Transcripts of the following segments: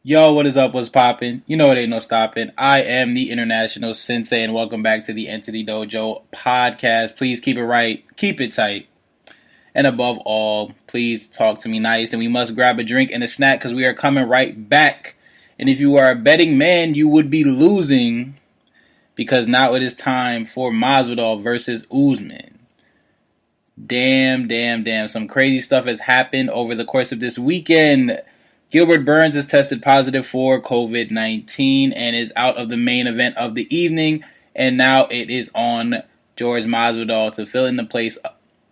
Yo, what is up? What's poppin'? You know it ain't no stopping. I am the International Sensei, and welcome back to the Entity Dojo podcast. Please keep it right, keep it tight, and above all, please talk to me nice. And we must grab a drink and a snack because we are coming right back. And if you are a betting man, you would be losing because now it is time for Masvidal versus Usman. Damn. Some crazy stuff has happened over the course of this weekend. Gilbert Burns has tested positive for COVID-19 and is out of the main event of the evening. And now it is on George Masvidal to fill in the place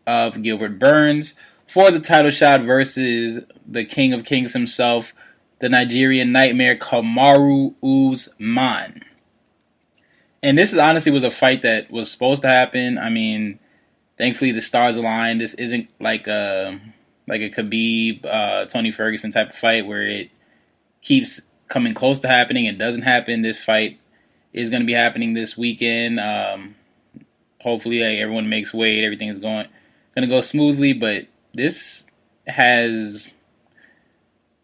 of Gilbert Burns for the title shot versus the King of Kings himself, the Nigerian Nightmare Kamaru Usman. And this is honestly was a fight that was supposed to happen. I mean, thankfully the stars aligned. This isn't like a Khabib, Tony Ferguson type of fight where it keeps coming close to happening and doesn't happen. This fight is going to be happening this weekend. Hopefully, everyone makes weight. Everything is going to go smoothly. But this has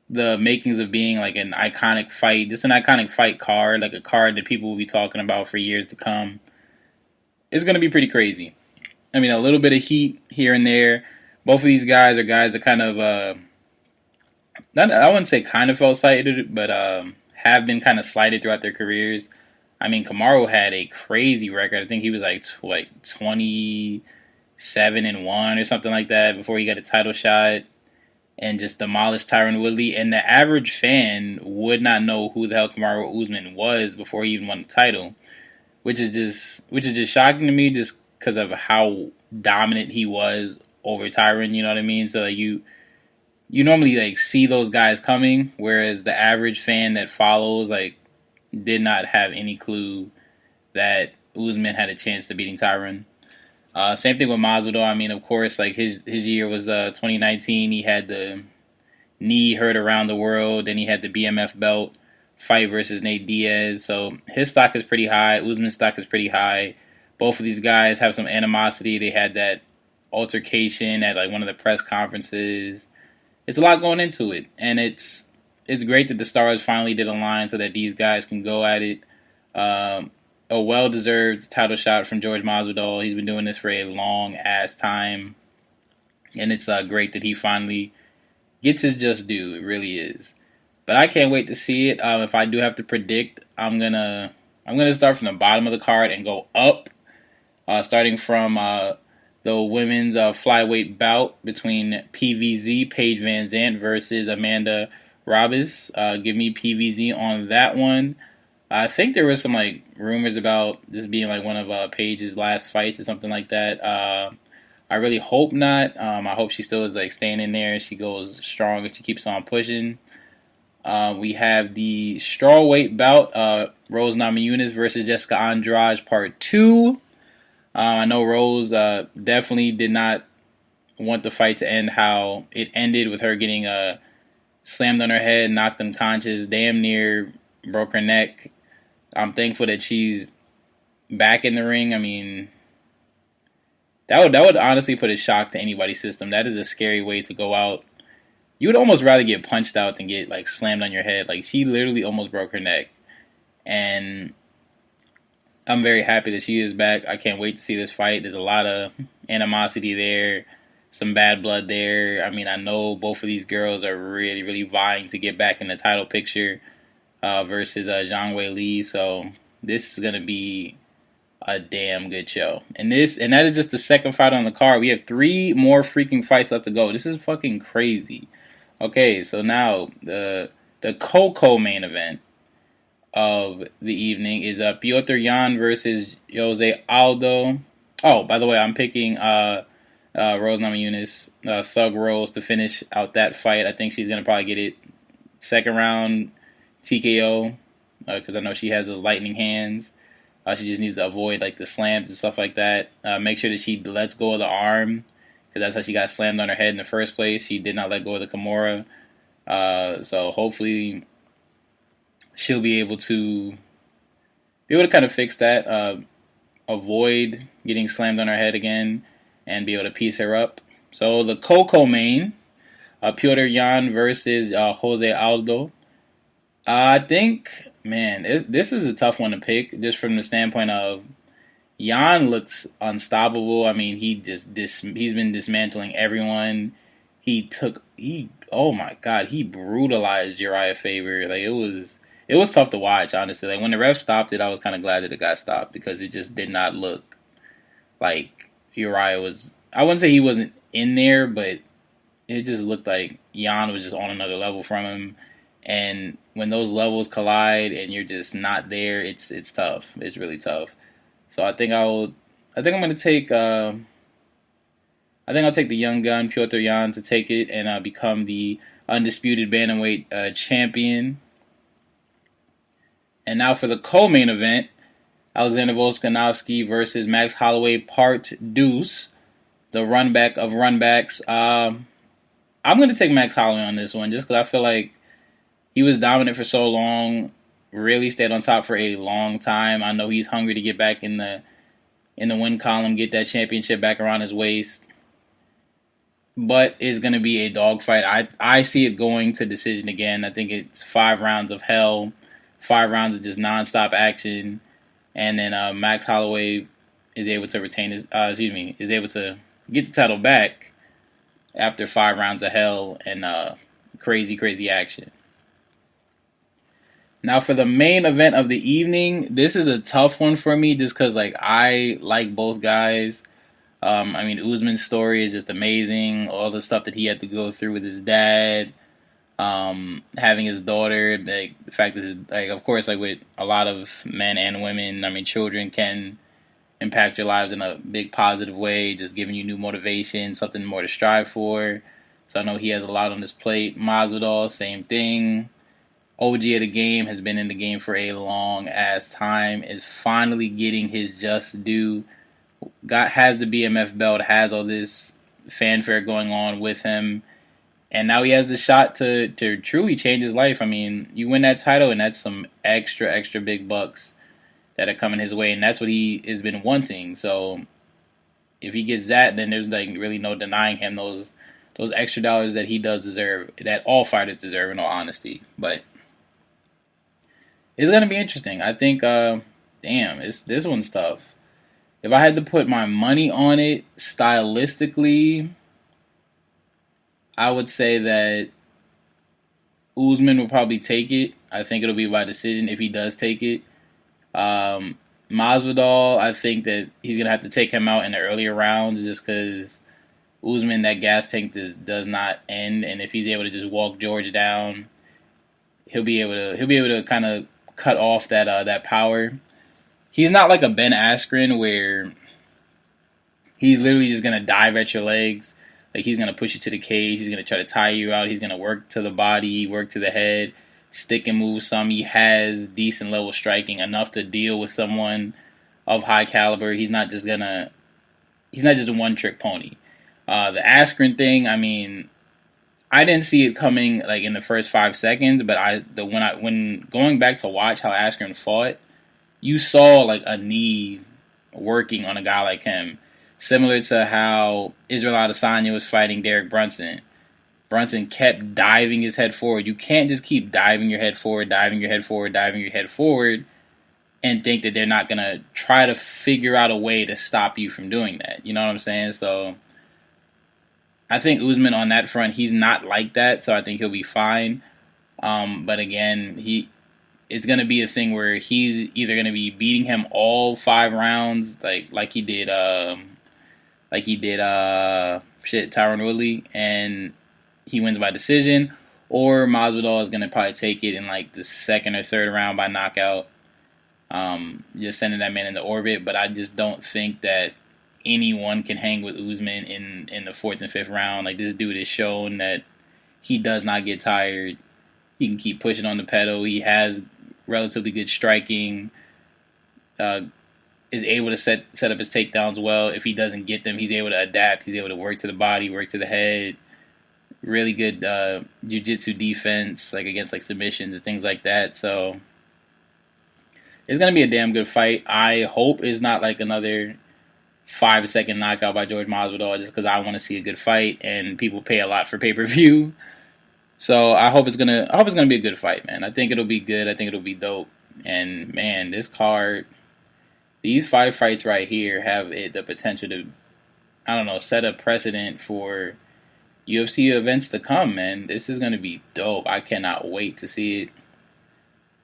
the makings of being like an iconic fight. Just an iconic fight card, like a card that people will be talking about for years to come. It's going to be pretty crazy. I mean, a little bit of heat here and there. Both of these guys are guys that kind of, I wouldn't say kind of felt slighted, but have been kind of slighted throughout their careers. I mean, Kamaru had a crazy record. I think he was like 27-1 or something like that before he got a title shot and just demolished Tyron Woodley. And the average fan would not know who the hell Kamaru Usman was before he even won the title, which is just shocking to me, just because of how dominant he was over Tyron, you know what I mean? So like, you normally like see those guys coming, whereas the average fan that follows like did not have any clue that Usman had a chance to beating Tyron. Same thing with Masvidal. I mean, of course, like his year was 2019. He had the knee hurt around the world, then he had the BMF belt fight versus Nate Diaz. So his stock is pretty high. Usman's stock is pretty high. Both of these guys have some animosity. They had that altercation at like one of the press conferences. It's a lot going into it, and it's great that the stars finally did align so that these guys can go at it. A well-deserved title shot from George Masvidal. He's been doing this for a long ass time, and it's great that he finally gets his just due. It really is. But I can't wait to see it. If I do have to predict, I'm gonna start from the bottom of the card and go up, starting from the women's flyweight bout between PVZ, Paige Van Zandt, versus Amanda Robis. Give me PVZ on that one. I think there was some like rumors about this being like one of Paige's last fights or something like that. I really hope not. I hope she still is like staying in there and she goes strong and she keeps on pushing. We have the strawweight bout, Rose Namajunas versus Jessica Andrade, Part 2. I know Rose definitely did not want the fight to end how it ended, with her getting slammed on her head, knocked unconscious, damn near broke her neck. I'm thankful that she's back in the ring. I mean, that would honestly put a shock to anybody's system. That is a scary way to go out. You would almost rather get punched out than get like slammed on your head. Like, she literally almost broke her neck. And I'm very happy that she is back. I can't wait to see this fight. There's a lot of animosity there, some bad blood there. I mean, I know both of these girls are really, really vying to get back in the title picture versus Zhang Wei Li. So this is going to be a damn good show. And that is just the second fight on the card. We have 3 more freaking fights left to go. This is fucking crazy. Okay, so now the Coco main event of the evening is Piotr Jan versus Jose Aldo. Oh, by the way, I'm picking Rose Namajunas, Thug Rose, to finish out that fight. I think she's going to probably get it second round TKO because I know she has those lightning hands. She just needs to avoid like the slams and stuff like that. Make sure that she lets go of the arm, because that's how she got slammed on her head in the first place. She did not let go of the Kimura. So hopefully she'll be able to kind of fix that, avoid getting slammed on her head again, and be able to piece her up. So the Coco main, Piotr Jan versus Jose Aldo. I think, man, this is a tough one to pick, just from the standpoint of Jan looks unstoppable. I mean, he's been dismantling everyone. Oh my god, he brutalized Uriah Faber. Like it was tough to watch, honestly. Like when the ref stopped it, I was kind of glad that it got stopped because it just did not look like Uriah was. I wouldn't say he wasn't in there, but it just looked like Jan was just on another level from him. And when those levels collide and you're just not there, it's tough. It's really tough. So I think I'm gonna take. I think I'll take the young gun Piotr Jan to take it and become the undisputed bantamweight champion. And now for the co-main event, Alexander Volkanovski versus Max Holloway Part Deuce, the runback of runbacks. I'm going to take Max Holloway on this one just because I feel like he was dominant for so long, really stayed on top for a long time. I know he's hungry to get back in the win column, get that championship back around his waist. But it's going to be a dogfight. I see it going to decision again. I think it's 5 rounds of hell, 5 rounds of just nonstop action, and then Max Holloway is able to retain his. Is able to get the title back after 5 rounds of hell and crazy action. Now for the main event of the evening, this is a tough one for me just because like I like both guys. I mean, Usman's story is just amazing. All the stuff that he had to go through with his dad, having his daughter, like the fact that, of course, like with a lot of men and women, I mean, children can impact your lives in a big positive way, just giving you new motivation, something more to strive for. So I know he has a lot on his plate. Masvidal, same thing. OG of the game, has been in the game for a long ass time, is finally getting his just due. Has the BMF belt, has all this fanfare going on with him, and now he has the shot to truly change his life. I mean, you win that title, and that's some extra big bucks that are coming his way, and that's what he has been wanting. So if he gets that, then there's like really no denying him those extra dollars that he does deserve, that all fighters deserve, in all honesty. But it's gonna be interesting. I think, this one's tough. If I had to put my money on it, stylistically, I would say that Usman will probably take it. I think it'll be by decision if he does take it. Masvidal, I think that he's going to have to take him out in the earlier rounds just because Usman, that gas tank does not end. And if he's able to just walk George down, he'll be able to kind of cut off that power. He's not like a Ben Askren where he's literally just going to dive at your legs. Like he's going to push you to the cage. He's going to try to tire you out. He's going to work to the body, work to the head, stick and move some. He has decent level striking, enough to deal with someone of high caliber. He's not just a one trick pony. The Askren thing, I mean, I didn't see it coming like in the first 5 seconds, but when going back to watch how Askren fought, you saw like a knee working on a guy like him, similar to how Israel Adesanya was fighting Derek Brunson. Brunson kept diving his head forward. You can't just keep diving your head forward, and think that they're not going to try to figure out a way to stop you from doing that. You know what I'm saying? So I think Usman on that front, he's not like that, so I think he'll be fine. But again, it's going to be a thing where he's either going to be beating him all 5 rounds, like he did Tyron Woodley, and he wins by decision, or Masvidal is going to probably take it in like the 2nd or 3rd round by knockout, just sending that man into orbit. But I just don't think that anyone can hang with Usman in the 4th and 5th round. Like, this dude has shown that he does not get tired. He can keep pushing on the pedal. He has relatively good striking. Is able to set up his takedowns well. If he doesn't get them, he's able to adapt. He's able to work to the body, work to the head. Really good jiu-jitsu defense, like against like submissions and things like that. So it's gonna be a damn good fight. I hope it's not like another 5-second knockout by George Masvidal, just because I want to see a good fight, and people pay a lot for pay-per-view. So I hope it's gonna be a good fight, man. I think it'll be good. I think it'll be dope. And man, this card, these 5 fights right here have the potential to, I don't know, set a precedent for UFC events to come, man. This is gonna be dope. I cannot wait to see it.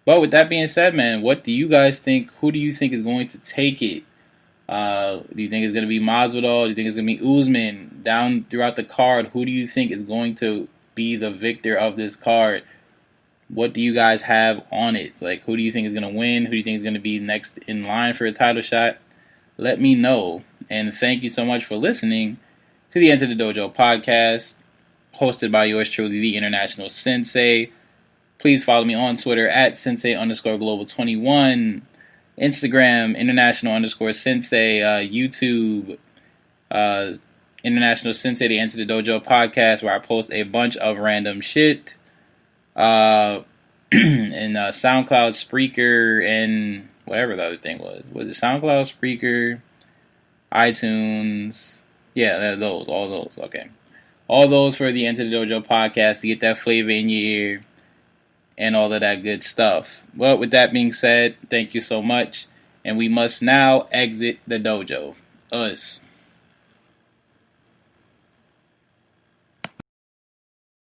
But with that being said, man, what do you guys think? Who do you think is going to take it? Do you think it's going to be Masvidal? Do you think it's going to be Usman? Down throughout the card, who do you think is going to be the victor of this card? What do you guys have on it? Like, who do you think is going to win? Who do you think is going to be next in line for a title shot? Let me know. And thank you so much for listening to the Enter the Dojo podcast, hosted by yours truly, the International Sensei. Please follow me on Twitter at Sensei_Global21, Instagram, International_Sensei, YouTube, International Sensei, the Enter the Dojo podcast, where I post a bunch of random shit. And SoundCloud, Spreaker, and whatever the other thing was. Was it SoundCloud, Spreaker, iTunes? Yeah, all those. Okay. All those for the Enter the Dojo podcast to get that flavor in your ear and all of that good stuff. Well, with that being said, thank you so much. And we must now exit the dojo. Us.